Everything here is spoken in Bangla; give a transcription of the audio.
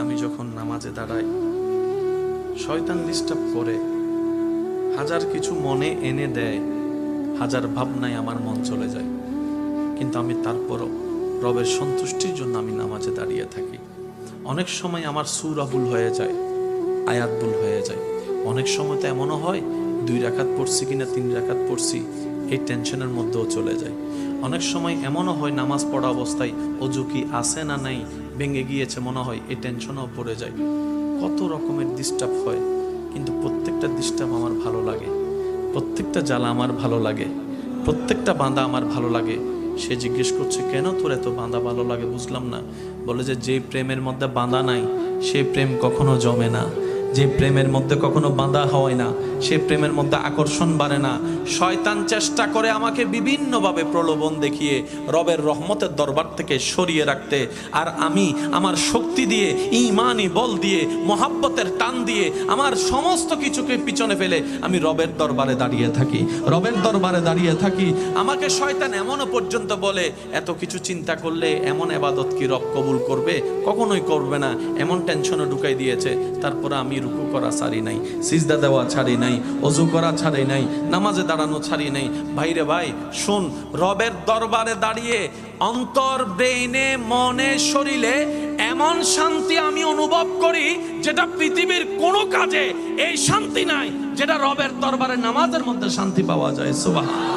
আমি যখন নামাজে দাঁড়াই শয়তান ডিস্টার্ব করে, হাজার কিছু মনে এনে দেয়, হাজার ভাবনায় আমার মন চলে যায়, কিন্তু আমি তারপরও রবের সন্তুষ্টির জন্য আমি নামাজে দাঁড়িয়ে থাকি। অনেক সময় আমার সূরা ভুল হয়ে যায়, আয়াত ভুল হয়ে যায়। অনেক সময় তো এমনও হয় 2 রাকাত পড়ছি কিনা 3 রাকাত পড়ছি এই টেনশনের মধ্যেও চলে যায়। অনেক সময় এমনও হয় নামাজ পড়া অবস্থায় অজু কি আছে না নাই, ভেঙে গিয়েছে মনে হয়, এই টেনশনও পড়ে যায়। কত রকমের ডিস্টার্ব হয়, কিন্তু প্রত্যেকটা ডিস্টার্ব আমার ভালো লাগে, প্রত্যেকটা জ্বালা আমার ভালো লাগে, প্রত্যেকটা বাঁধা আমার ভালো লাগে। সে জিজ্ঞেস করছে কেন তোর এত বাঁধা ভালো লাগে, বুঝলাম না। বলে যে প্রেমের মধ্যে বাঁধা নাই সে প্রেম কখনো জমে না, যে প্রেমের মধ্যে কখনো বাঁধা হয় না সে প্রেমের মধ্যে আকর্ষণ বাড়ে না। শয়তান চেষ্টা করে আমাকে বিভিন্নভাবে প্রলোভন দেখিয়ে রবের রহমতের দরবার থেকে সরিয়ে রাখতে, আর আমি আমার শক্তি দিয়ে, ঈমানি বল দিয়ে, মহাব্বতের টান দিয়ে আমার সমস্ত কিছুকে পিছনে ফেলে আমি রবের দরবারে দাঁড়িয়ে থাকি, রবের দরবারে দাঁড়িয়ে থাকি। আমাকে শয়তান এমনও পর্যন্ত বলে এত কিছু চিন্তা করলে এমন ইবাদত কি রব কবুল করবে? কখনোই করবে না, এমন টেনশনও ঢুকাই দিয়েছে। তারপরে আমি রুকু করা ছাড়ি নাই, সিজদা দেওয়া ছাড়ি নাই, ওযু করা ছাড়ি নাই, নামাজে দাঁড়ানো ছাড়ি নাই। ভাইরে ভাই শুন, রবের দরবারে দাঁড়িয়ে অন্তর, ব্রেইনে, মনে, শরীরে এমন শান্তি আমি অনুভব করি যেটা পৃথিবীর কোনো কাজে এই শান্তি নাই যেটা রবের দরবারে নামাজের মধ্যে শান্তি পাওয়া যায়। সুবহান।